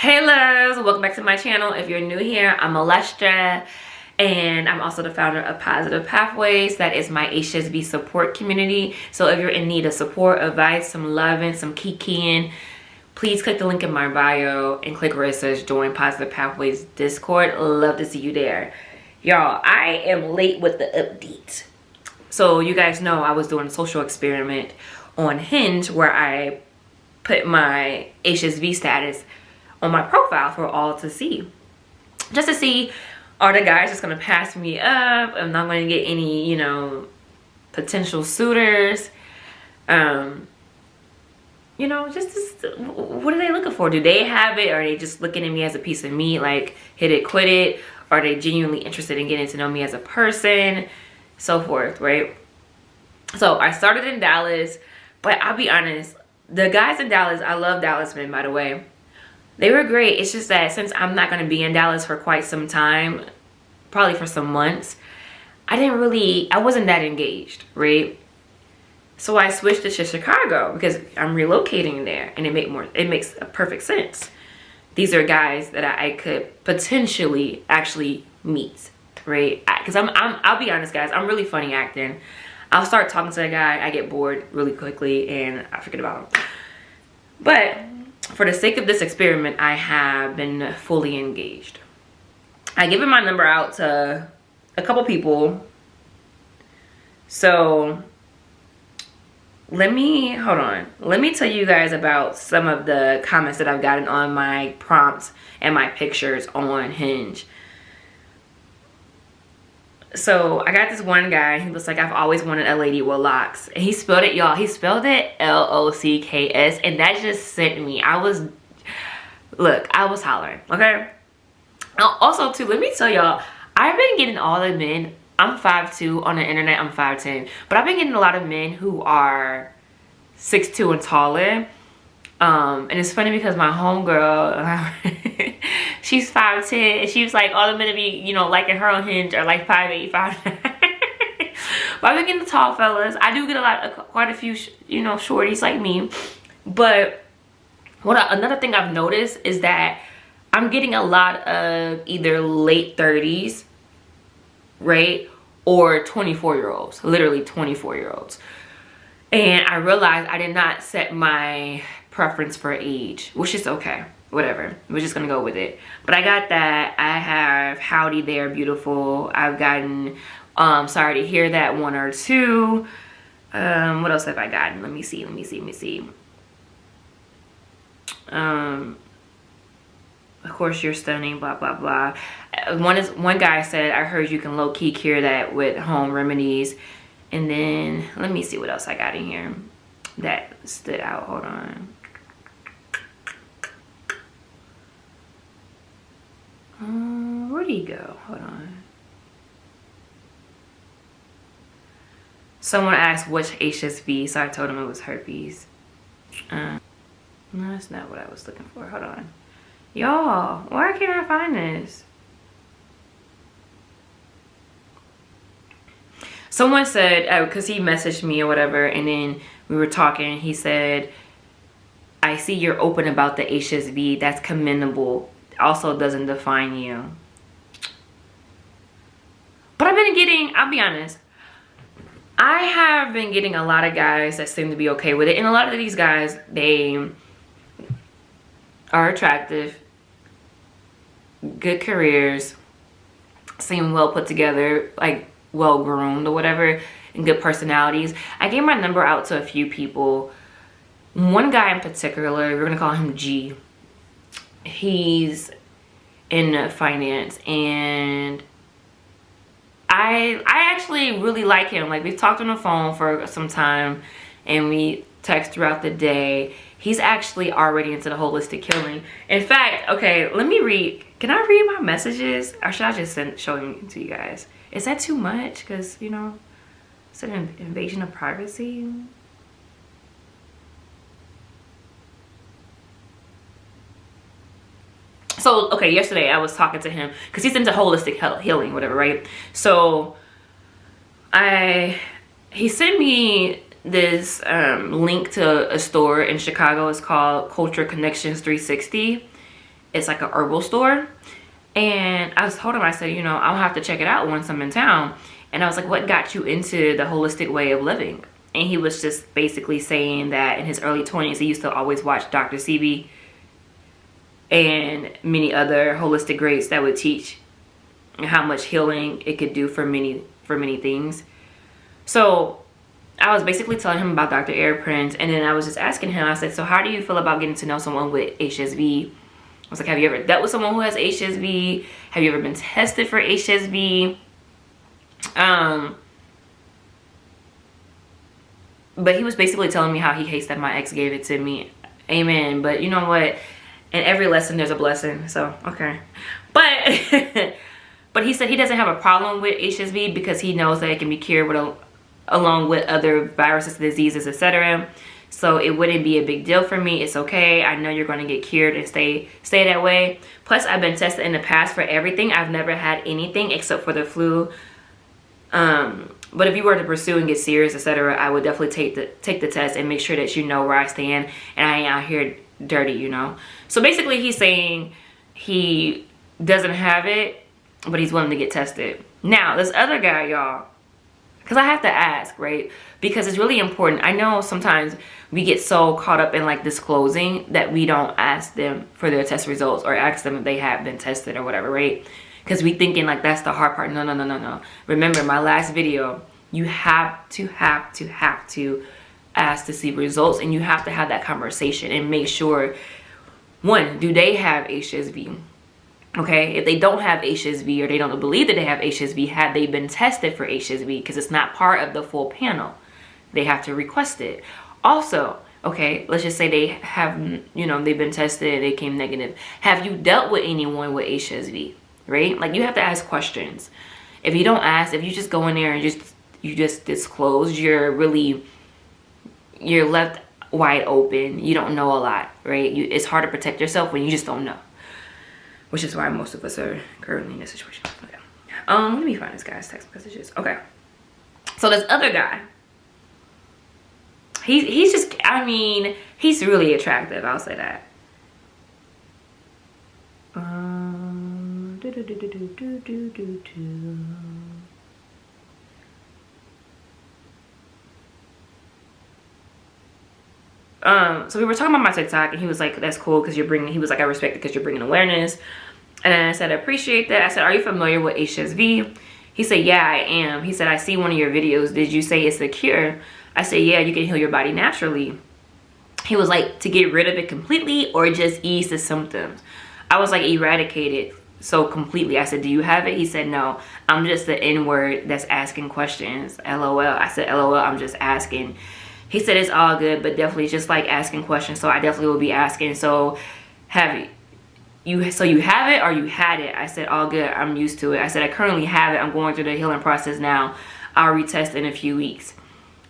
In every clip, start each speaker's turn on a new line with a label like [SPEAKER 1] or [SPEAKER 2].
[SPEAKER 1] Hey loves, welcome back to my channel. If you're new here, I'm Alestra, and I'm also the founder of Positive Pathways. That is my HSV support community. So if you're in need of support, advice, some loving, some kikiing, please click the link in my bio and click where it says join Positive Pathways Discord. Love to see you there. Y'all, I am late with the update. So you guys know I was doing a social experiment on Hinge where I put my HSV status on my profile for all to see, just to see, are the guys just gonna pass me up? I'm not gonna get any, potential suitors. Just what are they looking for? Do they have it? Or are they just looking at me as a piece of meat, like hit it, quit it? Are they genuinely interested in getting to know me as a person? So forth, right? So I started in Dallas, but I'll be honest, the guys in Dallas, I love Dallas men, by the way. They were great. It's just that since I'm not going to be in Dallas for quite some time, probably for some months, I wasn't that engaged, right? So I switched to Chicago because I'm relocating there, and it makes a perfect sense. These are guys that I could potentially actually meet, right? Because I'll be honest, guys, I'm really funny acting. I'll start talking to a guy, I get bored really quickly, and I forget about him. But for the sake of this experiment, I have been fully engaged. I given my number out to a couple people. So let me tell you guys about some of the comments that I've gotten on my prompts and my pictures on Hinge. So I got this one guy, he was like, I've always wanted a lady with locks. And he spelled it, y'all. He spelled it L-O-C-K-S. And that just sent me. I was hollering, okay? Also, too, let me tell y'all, I've been getting all the men. I'm 5'2", on the internet, I'm 5'10". But I've been getting a lot of men who are 6'2" and taller. And it's funny because my homegirl, she's 5'10", and she was like, all the men to be, liking her on Hinge are like 5'8", 5'9". But I've been getting the tall fellas. I do get quite a few, shorties like me. But another thing I've noticed is that I'm getting a lot of either late 30s, right, or 24-year-olds, literally 24-year-olds. And I realized I did not set my preference for age, which is okay, whatever, we're just gonna go with it. But I got that. I have howdy there, beautiful. I've gotten sorry to hear that, 1 or 2. What else have I gotten? Let me see. Of course you're stunning, blah blah blah. One guy said, I heard you can low-key cure that with home remedies. And then let me see what else I got in here that stood out. Hold on. Where'd he go? Hold on. Someone asked which HSV, so I told him it was herpes. No, that's not what I was looking for. Hold on. Y'all, why can't I find this? Someone said, because he messaged me or whatever, and then we were talking, he said, I see you're open about the HSV. That's commendable. Also doesn't define you. But I've been getting, I'll be honest, I have been getting a lot of guys that seem to be okay with it. And a lot of these guys, they are attractive, good careers, seem well put together, like well groomed or whatever, and good personalities. I gave my number out to a few people. One guy in particular, we're gonna call him G. He's in finance, and I actually really like him. Like, we've talked on the phone for some time, and we text throughout the day. He's actually already into the holistic healing. In fact, okay, let me read. Can I read my messages, or should I just show them to you guys? Is that too much? Because, it's an invasion of privacy. So, okay, yesterday I was talking to him because he's into holistic healing, whatever, right? So, he sent me this link to a store in Chicago. It's called Culture Connections 360. It's like a herbal store. And I told him, I said, you know, I'll have to check it out once I'm in town. And I was like, what got you into the holistic way of living? And he was just basically saying that in his early 20s, he used to always watch Dr. Sebi and many other holistic greats that would teach how much healing it could do for many things. So I was basically telling him about Dr. Eric Prince, and then I was just asking him, I said, so how do you feel about getting to know someone with HSV? I was like, have you ever dealt with someone who has HSV? Have you ever been tested for HSV? But he was basically telling me how he hates that my ex gave it to me. Amen. But you know what? In every lesson, there's a blessing. So, okay. But, but he said he doesn't have a problem with HSV because he knows that it can be cured with along with other viruses, diseases, etc. So it wouldn't be a big deal for me. It's okay. I know you're going to get cured and stay that way. Plus, I've been tested in the past for everything. I've never had anything except for the flu. But if you were to pursue and get serious, etc., I would definitely take the test and make sure that you know where I stand and I ain't out here dirty, you know. So basically, he's saying he doesn't have it, but he's willing to get tested. Now, this other guy, y'all, because I have to ask, right? Because it's really important. I know sometimes we get so caught up in like disclosing that we don't ask them for their test results or ask them if they have been tested or whatever, right? Because we thinking like that's the hard part. No. Remember my last video, you have to ask to see results, and you have to have that conversation and make sure, one, do they have HSV? Okay, if they don't have HSV or they don't believe that they have HSV, have they been tested for HSV? Because it's not part of the full panel. They have to request it. Also, okay, let's just say they have, you know, they've been tested, they came negative. Have you dealt with anyone with HSV? Right? Like, you have to ask questions. If you don't ask, if you just go in there and you just disclose, you're left wide open. You don't know a lot, right? It's hard to protect yourself when you just don't know. Which is why most of us are currently in this situation. Okay. Let me find this guy's text messages. Okay. So this other guy, he's just, I mean, he's really attractive. I'll say that. So we were talking about my TikTok, and he was like, that's cool because he was like, I respect it because you're bringing awareness. And I said, I appreciate that. I said, are you familiar with HSV? He said, yeah, I am. He said, I see one of your videos. Did you say it's a cure? I said, yeah, you can heal your body naturally. He was like, to get rid of it completely or just ease the symptoms? I was like, eradicate it so completely. I said, do you have it? He said, no, I'm just the N-word that's asking questions. LOL. I said, LOL, I'm just asking. He said, it's all good, but definitely just like asking questions. So I definitely will be asking. So you have it or you had it? I said, all good, I'm used to it. I said, I currently have it. I'm going through the healing process now. I'll retest in a few weeks.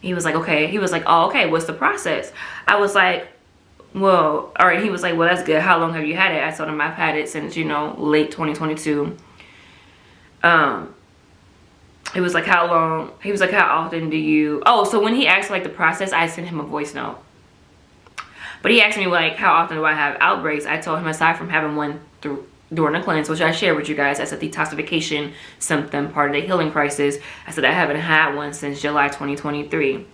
[SPEAKER 1] He was like, okay. He was like, oh, okay, what's the process? I was like, well, all right. He was like, well, that's good. How long have you had it? I told him I've had it since, you know, late 2022. He was like, how long? He was like, how often do you? Oh, so when he asked like the process, I sent him a voice note. But he asked me like, how often do I have outbreaks? I told him aside from having one during the cleanse, which I shared with you guys as a detoxification symptom, part of the healing crisis, I said I haven't had one since July 2023.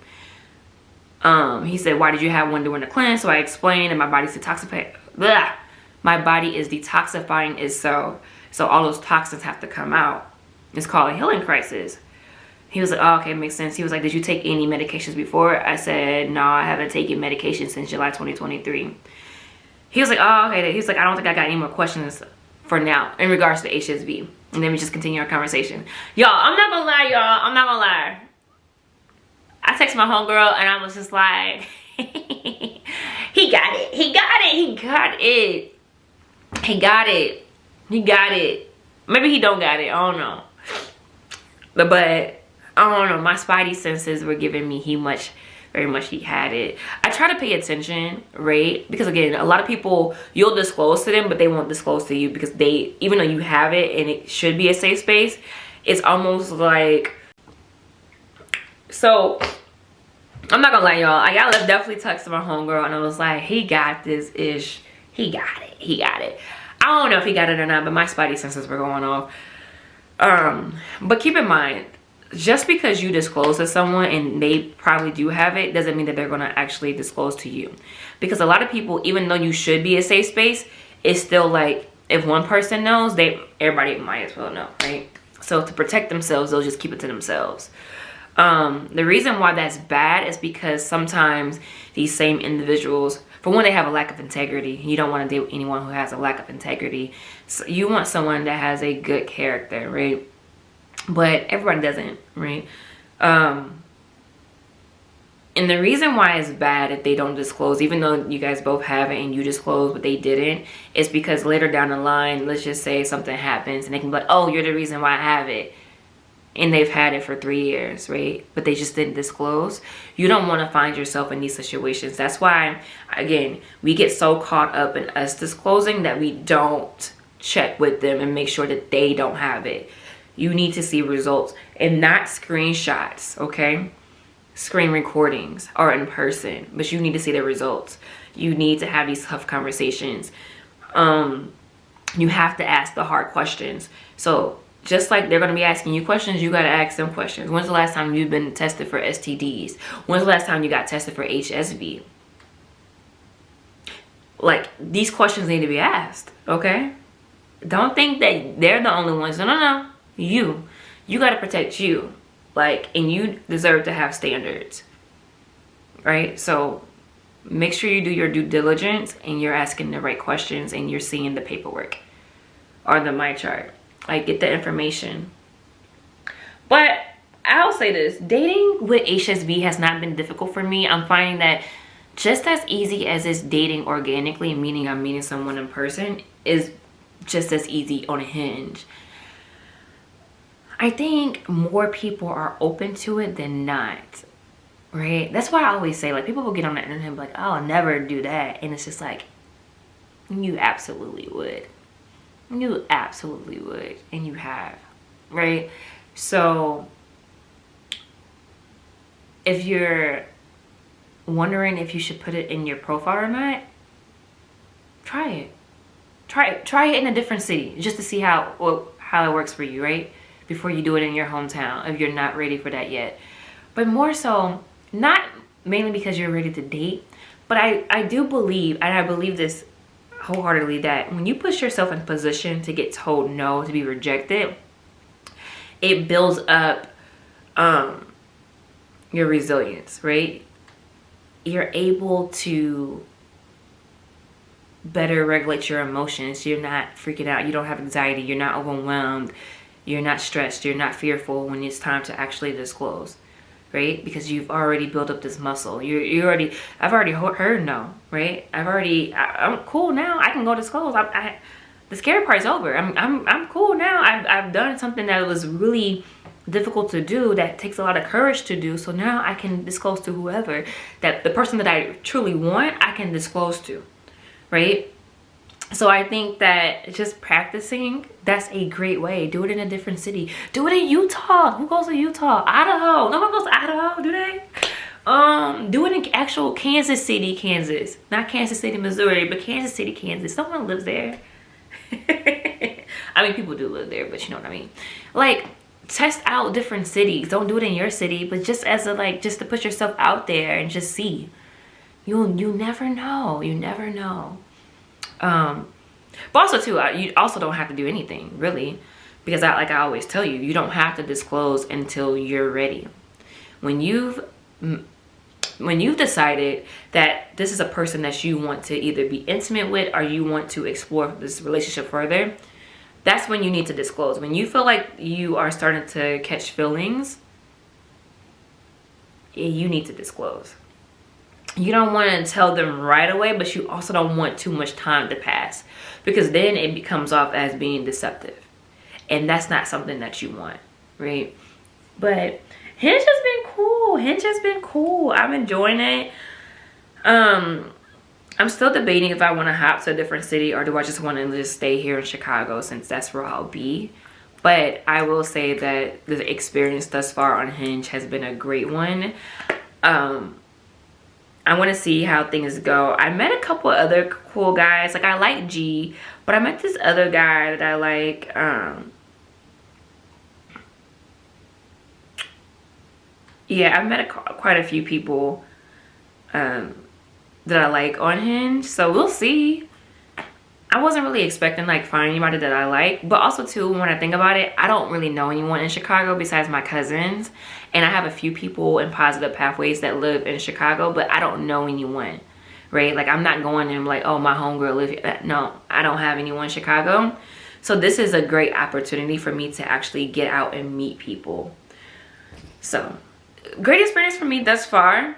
[SPEAKER 1] He said, why did you have one during the cleanse? So I explained that my body's detoxifying. My body is detoxifying itself. So all those toxins have to come out. It's called a healing crisis. He was like, oh, okay, makes sense. He was like, did you take any medications before? I said, no, I haven't taken medication since July 2023. He was like, oh, okay. He was like, I don't think I got any more questions for now in regards to HSV. And then we just continue our conversation. Y'all, I'm not gonna lie, y'all. I'm not gonna lie. I texted my homegirl and I was just like, he got it. He got it. He got it. He got it. He got it. Maybe he don't got it. I don't know. But I don't know. My spidey senses were giving me very much he had it. I try to pay attention, right? Because again, a lot of people, you'll disclose to them, but they won't disclose to you because even though you have it and it should be a safe space, it's almost like, so I'm not gonna lie, y'all. I definitely texted my homegirl and I was like, he got this ish. He got it. He got it. I don't know if he got it or not, but my spidey senses were going off. But keep in mind, just because you disclose to someone and they probably do have it, doesn't mean that they're gonna actually disclose to you. Because a lot of people, even though you should be a safe space, it's still like, if one person knows, everybody might as well know, right? So to protect themselves, they'll just keep it to themselves. The reason why that's bad is because sometimes these same individuals, for one, they have a lack of integrity. You don't want to date anyone who has a lack of integrity. So you want someone that has a good character, right? But everybody doesn't, right? And the reason why it's bad if they don't disclose, even though you guys both have it and you disclose but they didn't, is because later down the line, let's just say something happens and they can be like, oh, you're the reason why I have it. And they've had it for 3 years, right? But they just didn't disclose. You don't want to find yourself in these situations. That's why, again, we get so caught up in us disclosing that we don't check with them and make sure that they don't have it. You need to see results and not screenshots, okay? Screen recordings or in person, but you need to see the results. You need to have these tough conversations. You have to ask the hard questions. So just like they're going to be asking you questions, you got to ask them questions. When's the last time you've been tested for STDs? When's the last time you got tested for HSV? Like, these questions need to be asked, okay? Don't think that they're the only ones. No. You got to protect you. Like, and you deserve to have standards, right? So make sure you do your due diligence and you're asking the right questions and you're seeing the paperwork or the my chart. Like, get the information. But I'll say this, dating with HSV has not been difficult for me. I'm finding that just as easy as it's dating organically, meaning I'm meeting someone in person, is just as easy on a Hinge. I think more people are open to it than not, right? That's why I always say, like, people will get on the internet and be like, oh, I'll never do that. And it's just like, you absolutely would. You absolutely would. And you have, right? So if you're wondering if you should put it in your profile or not, try it. Try it in a different city just to see how it works for you, right? Before you do it in your hometown, if you're not ready for that yet. But more so, not mainly because you're ready to date, but I do believe, and I believe this wholeheartedly, that when you put yourself in a position to get told no, to be rejected, it builds up your resilience, right? You're able to better regulate your emotions. You're not freaking out. You don't have anxiety. You're not overwhelmed. You're not stressed. You're not fearful when it's time to actually disclose, right? Because you've already built up this muscle. I've already heard no, right? I'm cool now. I can go disclose. The scary part's over. I'm cool now. I've done something that was really difficult to do, that takes a lot of courage to do. So now I can disclose to whoever, that the person that I truly want, I can disclose to, right? So I think that just practicing, that's a great way. Do it in a different city. Do it in Utah. Who goes to Utah? Idaho. No one goes to Idaho, do they? Do it in actual Kansas City, Kansas. Not Kansas City, Missouri, but Kansas City, Kansas. Someone lives there. I mean, people do live there, but you know what I mean. Like, test out different cities. Don't do it in your city, but just as a, just to put yourself out there and just see. You never know. You never know. But also too, you also don't have to do anything really, because like I always tell you, you don't have to disclose until you're ready. When you've decided that this is a person that you want to either be intimate with or you want to explore this relationship further, that's when you need to disclose. When you feel like you are starting to catch feelings, you need to disclose. You don't want to tell them right away, but you also don't want too much time to pass, because then it becomes off as being deceptive, and that's not something that you want, right? But Hinge has been cool. Hinge has been cool. I'm enjoying it. I'm still debating if I want to hop to a different city or do I just want to just stay here in Chicago, since that's where I'll be. But I will say that the experience thus far on Hinge has been a great one. I want to see how things go. I met a couple other cool guys. Like, I like G, but I met this other guy that I like. Yeah, I've met quite a few people that I like on Hinge. So we'll see. I wasn't really expecting like finding anybody that I like, but also too, when I think about it, I don't really know anyone in Chicago besides my cousins, and I have a few people in Positive Pathways that live in Chicago, but I don't know anyone, right? Like, I'm not going and like, oh, my homegirl live here. No, I don't have anyone in Chicago. So this is a great opportunity for me to actually get out and meet people. So great experience for me thus far.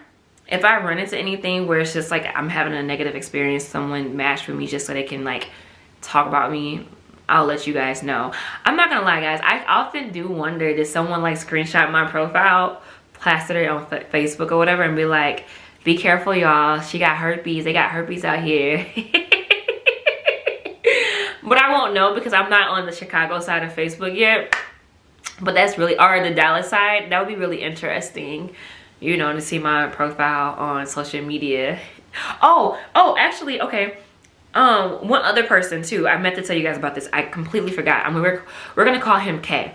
[SPEAKER 1] If I run into anything where it's just like I'm having a negative experience, someone matched with me just so they can like talk about me, I'll let you guys know. I'm not gonna lie, guys, I often do wonder, did someone like screenshot my profile, plaster it on Facebook or whatever, and be like, be careful y'all, she got herpes, they got herpes out here. But I won't know because I'm not on the Chicago side of Facebook yet. But that's really, or the Dallas side, that would be really interesting, you know, to see my profile on social media. Oh, actually, okay. One other person too, I meant to tell you guys about this. I completely forgot. I mean, we're gonna call him K.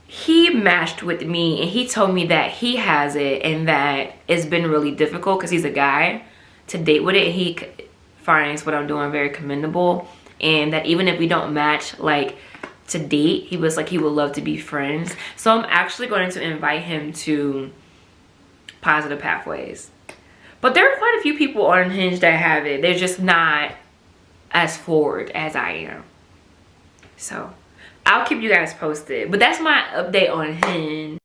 [SPEAKER 1] He matched with me and he told me that he has it and that it's been really difficult because he's a guy to date with it. He finds what I'm doing very commendable, and that even if we don't match like to date, he was like he would love to be friends. So I'm actually going to invite him to Positive Pathways. But there are quite a few people on Hinge that have it. They're just not as forward as I am. So I'll keep you guys posted. But that's my update on Hinge.